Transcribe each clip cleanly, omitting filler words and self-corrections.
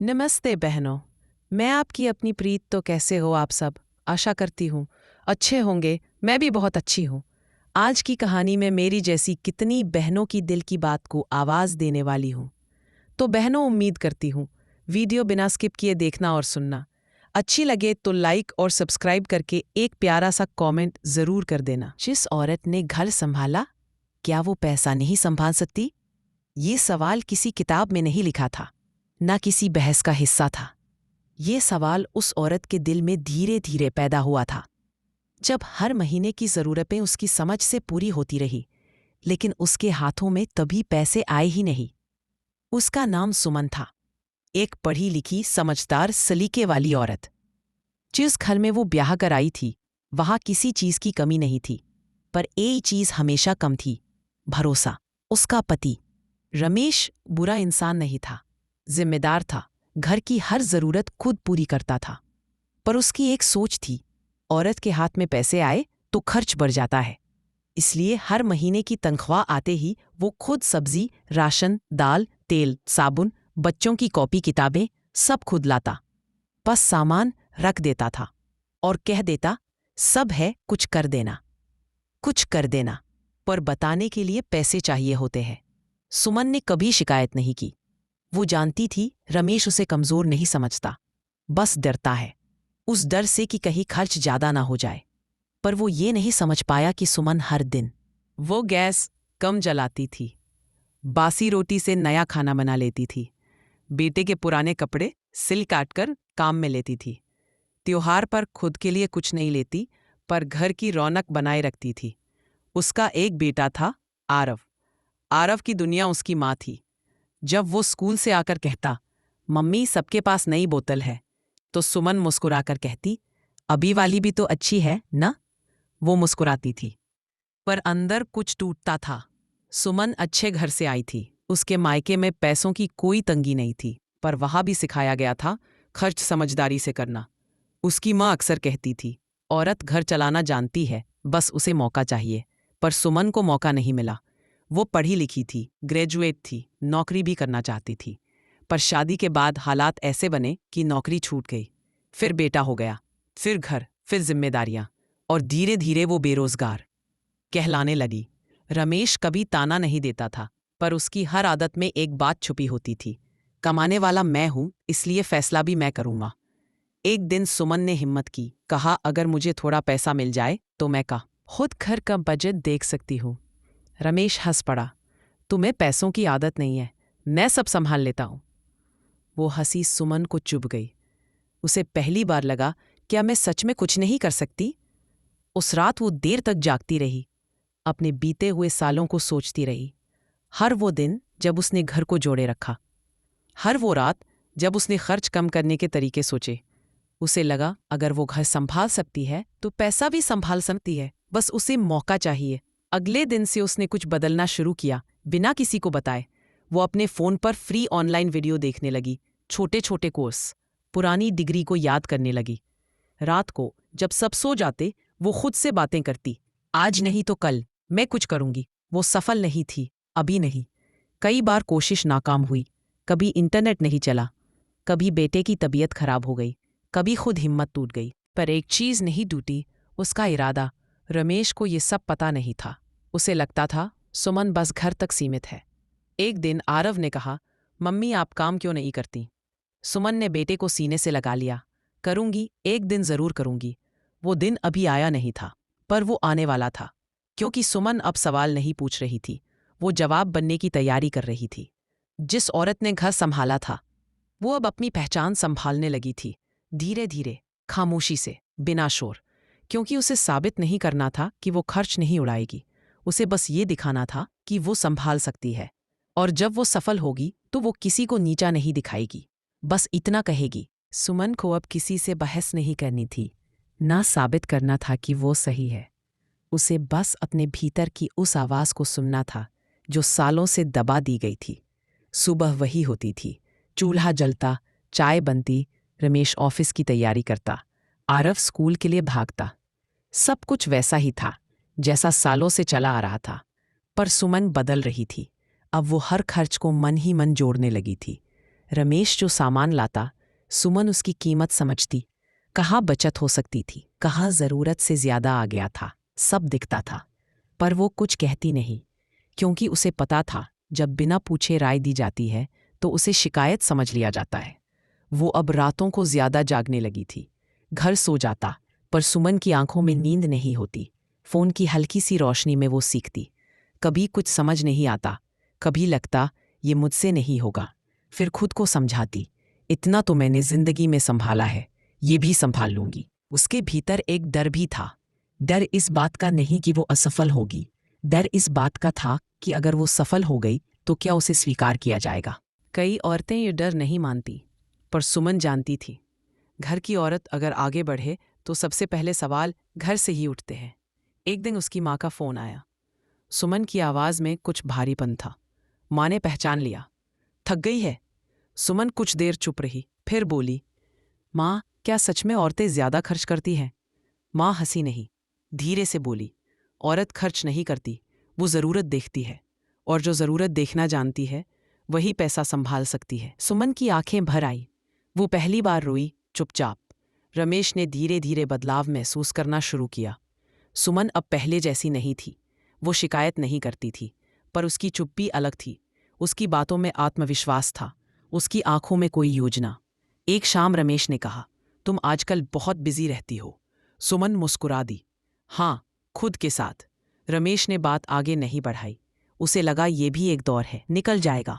नमस्ते बहनों। मैं आपकी अपनी प्रीत। तो कैसे हो आप सब? आशा करती हूँ अच्छे होंगे। मैं भी बहुत अच्छी हूँ। आज की कहानी में मेरी जैसी कितनी बहनों की दिल की बात को आवाज़ देने वाली हूँ। तो बहनों, उम्मीद करती हूँ वीडियो बिना स्किप किए देखना और सुनना। अच्छी लगे तो लाइक और सब्सक्राइब करके एक प्यारा सा कमेंट ज़रूर कर देना। जिस औरत ने घर संभाला, क्या वो पैसा नहीं संभाल सकती? ये सवाल किसी किताब में नहीं लिखा था, ना किसी बहस का हिस्सा था। ये सवाल उस औरत के दिल में धीरे धीरे पैदा हुआ था, जब हर महीने की ज़रूरतें उसकी समझ से पूरी होती रही, लेकिन उसके हाथों में तभी पैसे आए ही नहीं। उसका नाम सुमन था, एक पढ़ी लिखी, समझदार, सलीके वाली औरत। जिस घर में वो ब्याह कर आई थी, वहां किसी चीज की कमी नहीं थी, पर एक चीज हमेशा कम थी: भरोसा। उसका पति रमेश बुरा इंसान नहीं था, जिम्मेदार था, घर की हर जरूरत खुद पूरी करता था। पर उसकी एक सोच थी: औरत के हाथ में पैसे आए तो खर्च बढ़ जाता है। इसलिए हर महीने की तनख्वाह आते ही वो खुद सब्जी, राशन, दाल, तेल, साबुन, बच्चों की कॉपी किताबें सब खुद लाता। बस सामान रख देता था और कह देता, सब है, कुछ कर देना, कुछ कर देना। पर बताने के लिए पैसे चाहिए होते हैं। सुमन ने कभी शिकायत नहीं की। वो जानती थी रमेश उसे कमजोर नहीं समझता, बस डरता है। उस डर से कि कहीं खर्च ज्यादा ना हो जाए। पर वो ये नहीं समझ पाया कि सुमन हर दिन वो गैस कम जलाती थी, बासी रोटी से नया खाना बना लेती थी, बेटे के पुराने कपड़े सिल काट कर काम में लेती थी, त्योहार पर खुद के लिए कुछ नहीं लेती, पर घर की रौनक बनाए रखती थी। उसका एक बेटा था, आरव। आरव की दुनिया उसकी माँ थी। जब वो स्कूल से आकर कहता, मम्मी सबके पास नई बोतल है, तो सुमन मुस्कुराकर कहती, अभी वाली भी तो अच्छी है ना। वो मुस्कुराती थी, पर अंदर कुछ टूटता था। सुमन अच्छे घर से आई थी, उसके मायके में पैसों की कोई तंगी नहीं थी, पर वहां भी सिखाया गया था खर्च समझदारी से करना। उसकी माँ अक्सर कहती थी, औरत घर चलाना जानती है, बस उसे मौका चाहिए। पर सुमन को मौका नहीं मिला। वो पढ़ी लिखी थी, ग्रेजुएट थी, नौकरी भी करना चाहती थी। पर शादी के बाद हालात ऐसे बने कि नौकरी छूट गई। फिर बेटा हो गया, फिर घर, फिर जिम्मेदारियां, और धीरे धीरे वो बेरोजगार कहलाने लगी। रमेश कभी ताना नहीं देता था, पर उसकी हर आदत में एक बात छुपी होती थी: कमाने वाला मैं हूं, इसलिए फैसला भी मैं करूंगा। एक दिन सुमन ने हिम्मत की, कहा, अगर मुझे थोड़ा पैसा मिल जाए तो मैं खुद घर का बजट देख सकती हूँ। रमेश हंस पड़ा, तुम्हें पैसों की आदत नहीं है, मैं सब संभाल लेता हूँ। वो हंसी सुमन को चुभ गई। उसे पहली बार लगा, क्या मैं सच में कुछ नहीं कर सकती? उस रात वो देर तक जागती रही, अपने बीते हुए सालों को सोचती रही। हर वो दिन जब उसने घर को जोड़े रखा, हर वो रात जब उसने खर्च कम करने के तरीके सोचे। उसे लगा, अगर वो घर संभाल सकती है तो पैसा भी संभाल सकती है, बस उसे मौका चाहिए। अगले दिन से उसने कुछ बदलना शुरू किया, बिना किसी को बताए। वो अपने फ़ोन पर फ्री ऑनलाइन वीडियो देखने लगी, छोटे छोटे कोर्स, पुरानी डिग्री को याद करने लगी। रात को जब सब सो जाते, वो खुद से बातें करती, आज नहीं तो कल मैं कुछ करूंगी। वो सफल नहीं थी, अभी नहीं। कई बार कोशिश नाकाम हुई। कभी इंटरनेट नहीं चला, कभी बेटे की तबीयत खराब हो गई, कभी खुद हिम्मत टूट गई। पर एक चीज नहीं टूटी, उसका इरादा। रमेश को ये सब पता नहीं था। उसे लगता था सुमन बस घर तक सीमित है। एक दिन आरव ने कहा, मम्मी आप काम क्यों नहीं करती? सुमन ने बेटे को सीने से लगा लिया, करूंगी, एक दिन जरूर करूंगी। वो दिन अभी आया नहीं था, पर वो आने वाला था, क्योंकि सुमन अब सवाल नहीं पूछ रही थी, वो जवाब बनने की तैयारी कर रही थी। जिस औरत ने घर संभाला था, वो अब अपनी पहचान संभालने लगी थी, धीरे धीरे, खामोशी से, बिना शोर। क्योंकि उसे साबित नहीं करना था कि वो खर्च नहीं उड़ाएगी, उसे बस ये दिखाना था कि वो संभाल सकती है। और जब वो सफल होगी तो वो किसी को नीचा नहीं दिखाएगी, बस इतना कहेगी। सुमन को अब किसी से बहस नहीं करनी थी, ना साबित करना था कि वो सही है। उसे बस अपने भीतर की उस आवाज़ को सुनना था जो सालों से दबा दी गई थी। सुबह वही होती थी, चूल्हा जलता, चाय बनती, रमेश ऑफिस की तैयारी करता, आरव स्कूल के लिए भागता। सब कुछ वैसा ही था जैसा सालों से चला आ रहा था। पर सुमन बदल रही थी। अब वो हर खर्च को मन ही मन जोड़ने लगी थी। रमेश जो सामान लाता, सुमन उसकी कीमत समझती। कहाँ बचत हो सकती थी, कहाँ ज़रूरत से ज़्यादा आ गया था, सब दिखता था। पर वो कुछ कहती नहीं, क्योंकि उसे पता था जब बिना पूछे राय दी जाती है तो उसे शिकायत समझ लिया जाता है। वो अब रातों को ज़्यादा जागने लगी थी। घर सो जाता, पर सुमन की आंखों में नींद नहीं होती। फ़ोन की हल्की सी रोशनी में वो सीखती। कभी कुछ समझ नहीं आता, कभी लगता ये मुझसे नहीं होगा। फिर खुद को समझाती, इतना तो मैंने ज़िंदगी में संभाला है, ये भी संभाल लूंगी। उसके भीतर एक डर भी था। डर इस बात का नहीं कि वो असफल होगी, डर इस बात का था कि अगर वो सफल हो गई तो क्या उसे स्वीकार किया जाएगा। कई औरतें ये डर नहीं मानती, पर सुमन जानती थी, घर की औरत अगर आगे बढ़े तो सबसे पहले सवाल घर से ही उठते हैं। एक दिन उसकी माँ का फ़ोन आया। सुमन की आवाज़ में कुछ भारीपन था। माँ ने पहचान लिया। थक गई है? सुमन कुछ देर चुप रही, फिर बोली, माँ, क्या सच में औरतें ज़्यादा खर्च करती हैं? माँ हंसी नहीं, धीरे से बोली, औरत खर्च नहीं करती, वो ज़रूरत देखती है, और जो ज़रूरत देखना जानती है वही पैसा संभाल सकती है। सुमन की आंखें भर आई। वो पहली बार रोई, चुपचाप। रमेश ने धीरे धीरे बदलाव महसूस करना शुरू किया। सुमन अब पहले जैसी नहीं थी। वो शिकायत नहीं करती थी, पर उसकी चुप्पी अलग थी। उसकी बातों में आत्मविश्वास था, उसकी आंखों में कोई योजना। एक शाम रमेश ने कहा, तुम आजकल बहुत बिजी रहती हो। सुमन मुस्कुरा दी, हाँ, खुद के साथ। रमेश ने बात आगे नहीं बढ़ाई। उसे लगा ये भी एक दौर है, निकल जाएगा।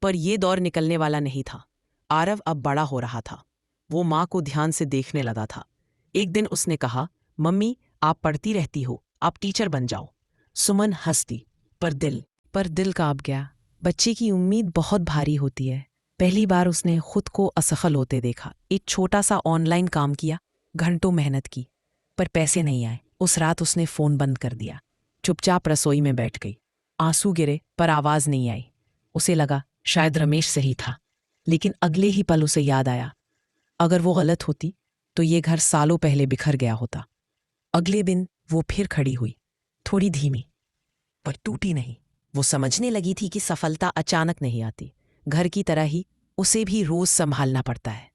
पर यह दौर निकलने वाला नहीं था। आरव अब बड़ा हो रहा था। वो माँ को ध्यान से देखने लगा था। एक दिन उसने कहा, मम्मी, आप पढ़ती रहती हो, आप टीचर बन जाओ। सुमन हंसती, पर दिल कांप गया। बच्चे की उम्मीद बहुत भारी होती है। पहली बार उसने खुद को असफल होते देखा। एक छोटा सा ऑनलाइन काम किया, घंटों मेहनत की, पर पैसे नहीं आए। उस रात उसने फ़ोन बंद कर दिया, चुपचाप रसोई में बैठ गई। आंसू गिरे, पर आवाज़ नहीं आई। उसे लगा शायद रमेश सही था, लेकिन अगले ही पल उसे याद आया, अगर वो गलत होती तो ये घर सालों पहले बिखर गया होता। अगले दिन वो फिर खड़ी हुई, थोड़ी धीमी, पर टूटी नहीं। वो समझने लगी थी कि सफलता अचानक नहीं आती। घर की तरह ही उसे भी रोज संभालना पड़ता है।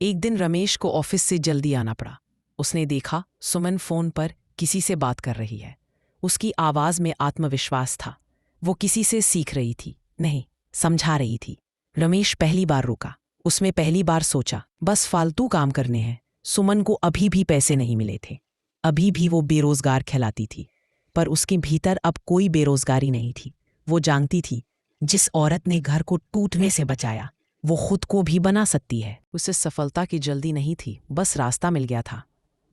एक दिन रमेश को ऑफिस से जल्दी आना पड़ा। उसने देखा सुमन फ़ोन पर किसी से बात कर रही है। उसकी आवाज़ में आत्मविश्वास था। वो किसी से सीख रही थी, नहीं, समझा रही थी। रमेश पहली बार रुका। उसमें पहली बार सोचा, बस फालतू काम करने हैं। सुमन को अभी भी पैसे नहीं मिले थे, अभी भी वो बेरोजगार कहलाती थी। पर उसके भीतर अब कोई बेरोजगारी नहीं थी। वो जानती थी, जिस औरत ने घर को टूटने से बचाया, वो खुद को भी बना सकती है। उसे सफलता की जल्दी नहीं थी, बस रास्ता मिल गया था।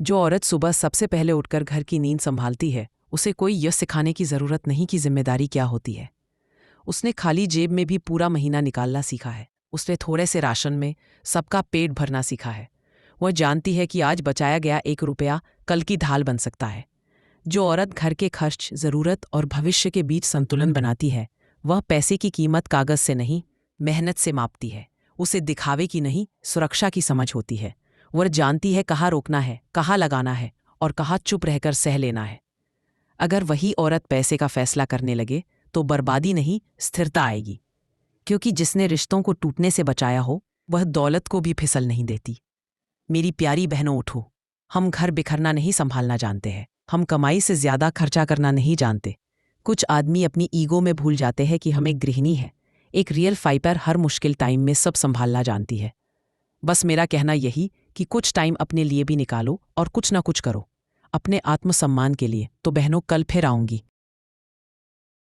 जो औरत सुबह सबसे पहले उठकर घर की नींद संभालती है, उसे कोई यह सिखाने की ज़रूरत नहीं कि जिम्मेदारी क्या होती है। उसने खाली जेब में भी पूरा महीना निकालना सीखा है। उसने थोड़े से राशन में सबका पेट भरना सीखा है। वह जानती है कि आज बचाया गया 1 रुपया कल की ढाल बन सकता है। जो औरत घर के खर्च, ज़रूरत और भविष्य के बीच संतुलन बनाती है, वह पैसे की कीमत कागज़ से नहीं, मेहनत से मापती है। उसे दिखावे की नहीं, सुरक्षा की समझ होती है। वह जानती है कहाँ रोकना है, कहाँ लगाना है, और कहाँ चुप रहकर सह लेना है। अगर वही औरत पैसे का फैसला करने लगे तो बर्बादी नहीं, स्थिरता आएगी। क्योंकि जिसने रिश्तों को टूटने से बचाया हो, वह दौलत को भी फिसल नहीं देती। मेरी प्यारी बहनों, उठो। हम घर बिखरना नहीं, संभालना जानते हैं। हम कमाई से ज़्यादा खर्चा करना नहीं जानते। कुछ आदमी अपनी ईगो में भूल जाते हैं कि हम एक गृहिणी है, एक रियल फाइटर हर मुश्किल टाइम में सब संभालना जानती है। बस मेरा कहना यही कि कुछ टाइम अपने लिए भी निकालो और कुछ ना कुछ करो, अपने आत्मसम्मान के लिए। तो बहनों, कल फिर आऊँगी।